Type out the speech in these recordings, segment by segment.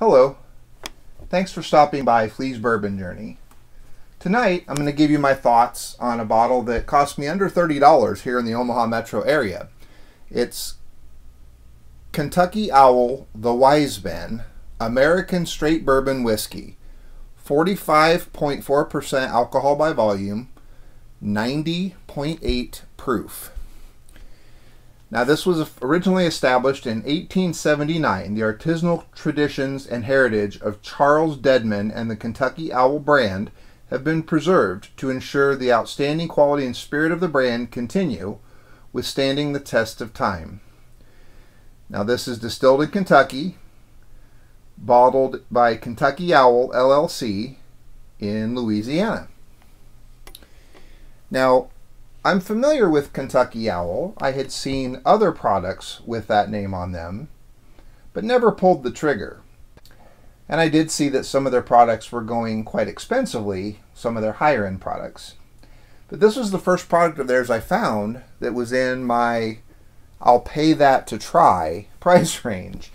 Hello, thanks for stopping by Flea's Bourbon Journey. Tonight I'm going to give you my thoughts on a bottle that cost me under $30 here in the Omaha metro area. It's Kentucky Owl Wiseman American Straight Bourbon Whiskey. 45.4% alcohol by volume, 90.8 proof. Now, this was originally established in 1879. The artisanal traditions and heritage of Charles Dedman and the Kentucky Owl brand have been preserved to ensure the outstanding quality and spirit of the brand continue, withstanding the test of time. Now, this is distilled in Kentucky, bottled by Kentucky Owl LLC in Louisiana. Now, I'm familiar with Kentucky Owl. I had seen other products with that name on them, but never pulled the trigger. And I did see that some of their products were going quite expensively, some of their higher end products. But this was the first product of theirs I found that was in my I'll pay that to try price range.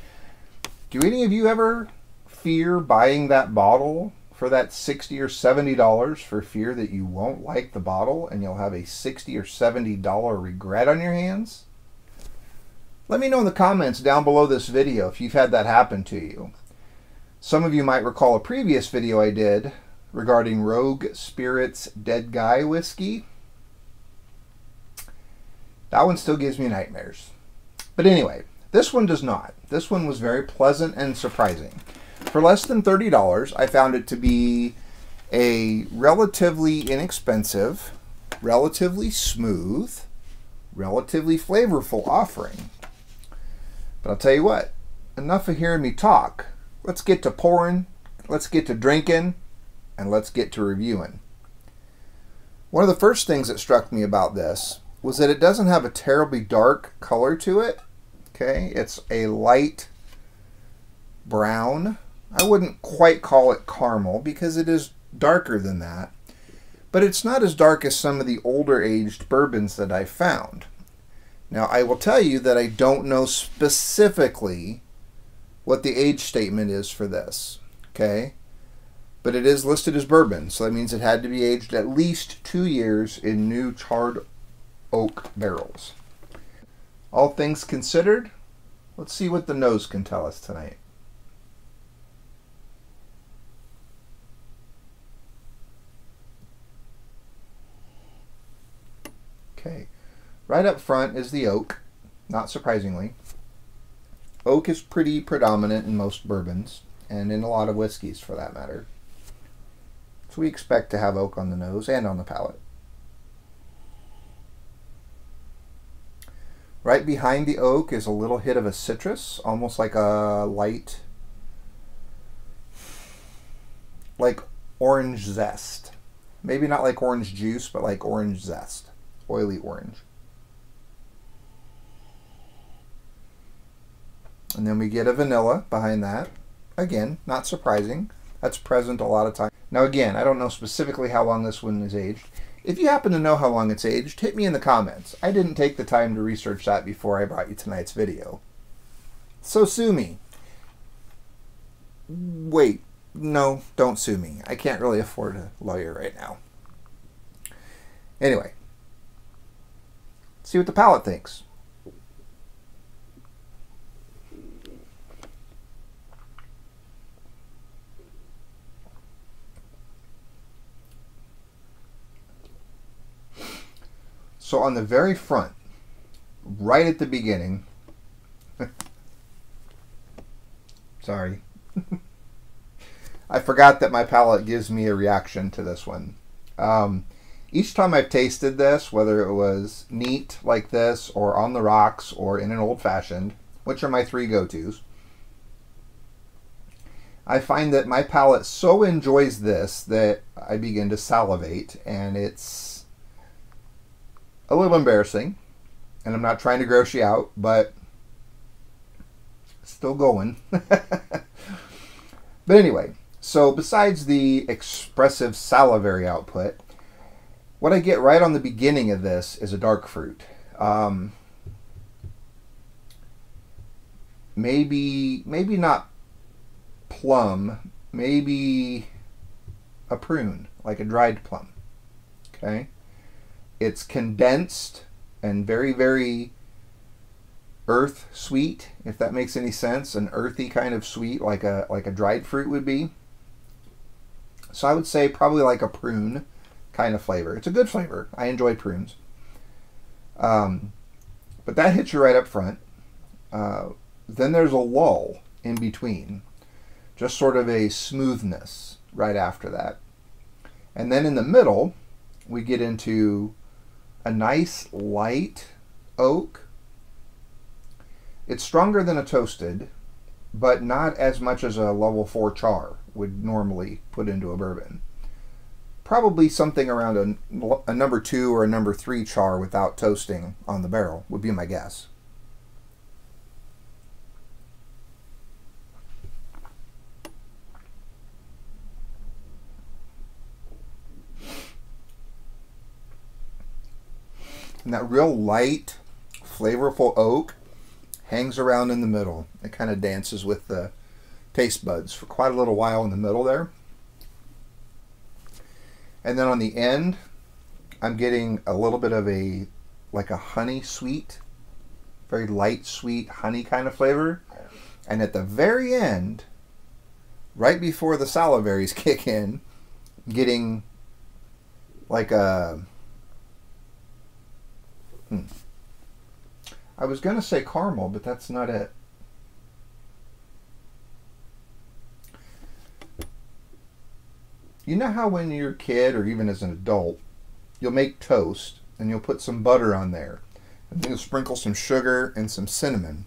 Do any of you ever fear buying that bottle for that $60 or $70 for fear that you won't like the bottle and you'll have a $60 or $70 regret on your hands? Let me know in the comments down below this video if you've had that happen to you. Some of you might recall a previous video I did regarding Rogue Spirits Dead Guy whiskey. That one still gives me nightmares. But anyway, this one does not. This one was very pleasant and surprising. For less than $30, I found it to be a relatively inexpensive, relatively smooth, relatively flavorful offering. But I'll tell you what, enough of hearing me talk. Let's get to pouring, let's get to drinking, and let's get to reviewing. One of the first things that struck me about this was that it doesn't have a terribly dark color to it. Okay, it's a light brown. I wouldn't quite call it caramel because it is darker than that, but it's not as dark as some of the older aged bourbons that I've found. Now, I will tell you that I don't know specifically what the age statement is for this, okay? But it is listed as bourbon, so that means it had to be aged at least 2 years in new charred oak barrels. All things considered, let's see what the nose can tell us tonight. Okay, right up front is the oak, not surprisingly. Oak is pretty predominant in most bourbons, and in a lot of whiskeys for that matter. So we expect to have oak on the nose and on the palate. Right behind the oak is a little hit of a citrus, almost like a light, like orange zest. Maybe not like orange juice, but like orange zest. Oily orange. And then we get a vanilla behind that. Again, not surprising. That's present a lot of times. Now again, I don't know specifically how long this one is aged. If you happen to know how long it's aged, hit me in the comments. I didn't take the time to research that before I brought you tonight's video. So sue me. Wait, no, don't sue me. I can't really afford a lawyer right now. Anyway, see what the palate thinks. So on the very front, right at the beginning, sorry, I forgot that my palate gives me a reaction to this one. Each time I've tasted this, whether it was neat like this, or on the rocks, or in an old-fashioned, which are my three go-tos, I find that my palate so enjoys this that I begin to salivate, and it's a little embarrassing, and I'm not trying to gross you out, but still going. But anyway, so besides the expressive salivary output, what I get right on the beginning of this is a dark fruit. Maybe not plum, maybe a prune, like a dried plum. Okay? It's condensed and very, very earth sweet, if that makes any sense. An earthy kind of sweet, like a dried fruit would be. So I would say probably like a prune kind of flavor. It's a good flavor. I enjoy prunes. But that hits you right up front. Then there's a lull in between. Just sort of a smoothness right after that. And then in the middle, we get into a nice light oak. It's stronger than a toasted, but not as much as a level 4 char would normally put into a bourbon. Probably something around a number 2 or a number 3 char without toasting on the barrel would be my guess. And that real light, flavorful oak hangs around in the middle. It kind of dances with the taste buds for quite a little while in the middle there. And then on the end, I'm getting a little bit of like a honey sweet, very light sweet honey kind of flavor. And at the very end, right before the salivaries kick in, getting like a... I was going to say caramel, but that's not it. You know how when you're a kid or even as an adult, you'll make toast and you'll put some butter on there. And then you'll sprinkle some sugar and some cinnamon.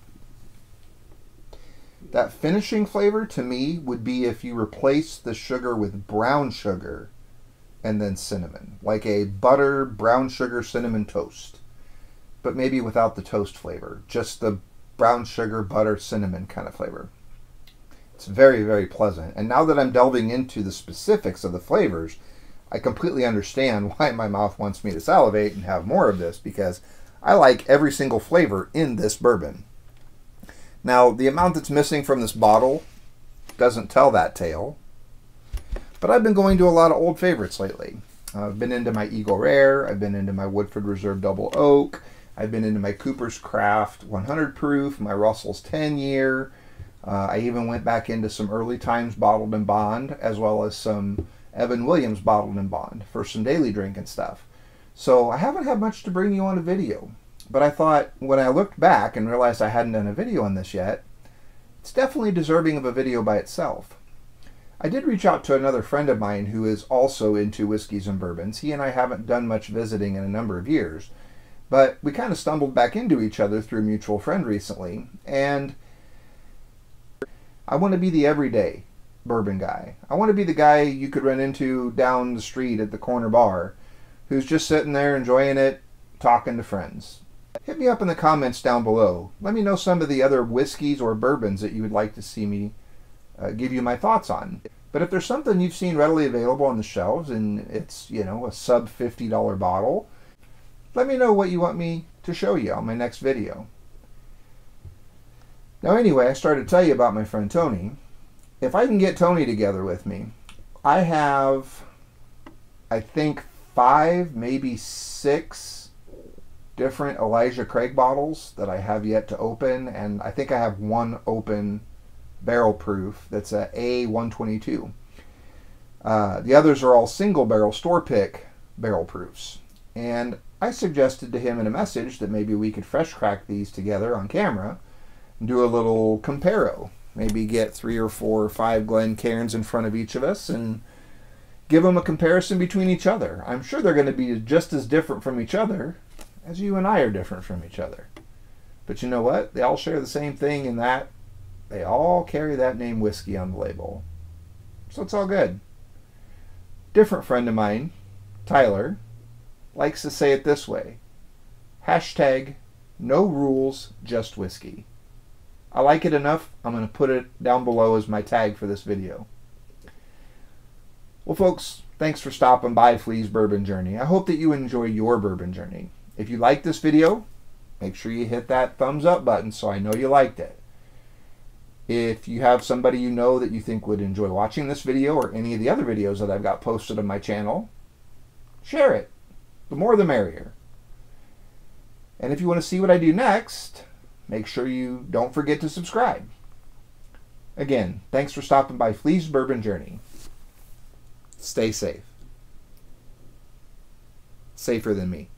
That finishing flavor to me would be if you replace the sugar with brown sugar and then cinnamon. Like a butter, brown sugar, cinnamon toast. But maybe without the toast flavor. Just the brown sugar, butter, cinnamon kind of flavor. It's very, very pleasant. And now that I'm delving into the specifics of the flavors, I completely understand why my mouth wants me to salivate and have more of this, because I like every single flavor in this bourbon. Now, the amount that's missing from this bottle doesn't tell that tale. But I've been going to a lot of old favorites lately. I've been into my Eagle Rare. I've been into my Woodford Reserve Double Oak. I've been into my Cooper's Craft 100 proof, my Russell's 10 year. I even went back into some early times bottled in bond, as well as some Evan Williams bottled in bond for some daily drinking stuff. So I haven't had much to bring you on a video, but I thought when I looked back and realized I hadn't done a video on this yet, it's definitely deserving of a video by itself. I did reach out to another friend of mine who is also into whiskeys and bourbons. He and I haven't done much visiting in a number of years, but we kind of stumbled back into each other through a mutual friend recently, and I want to be the everyday bourbon guy. I want to be the guy you could run into down the street at the corner bar who's just sitting there enjoying it, talking to friends. Hit me up in the comments down below. Let me know some of the other whiskeys or bourbons that you would like to see me give you my thoughts on. But if there's something you've seen readily available on the shelves and it's, you know, a sub $50 bottle, let me know what you want me to show you on my next video. Now anyway, I started to tell you about my friend Tony. If I can get Tony together with me, I have, I think, 5, maybe 6 different Elijah Craig bottles that I have yet to open, and I think I have 1 open barrel proof that's a A122. The others are all single barrel store pick barrel proofs. And I suggested to him in a message that maybe we could fresh crack these together on camera and do a little comparo. Maybe get 3 or 4 or 5 Glencairns in front of each of us and give them a comparison between each other. I'm sure they're going to be just as different from each other as you and I are different from each other. But you know what? They all share the same thing in that they all carry that name whiskey on the label. So it's all good. Different friend of mine, Tyler, likes to say it this way. Hashtag no rules, just whiskey. I like it enough, I'm going to put it down below as my tag for this video. Well folks, thanks for stopping by Flea's Bourbon Journey. I hope that you enjoy your bourbon journey. If you like this video, make sure you hit that thumbs up button so I know you liked it. If you have somebody you know that you think would enjoy watching this video or any of the other videos that I've got posted on my channel, share it. The more the merrier. And if you want to see what I do next, make sure you don't forget to subscribe. Again, thanks for stopping by Flea's Bourbon Journey. Stay safe. Safer than me.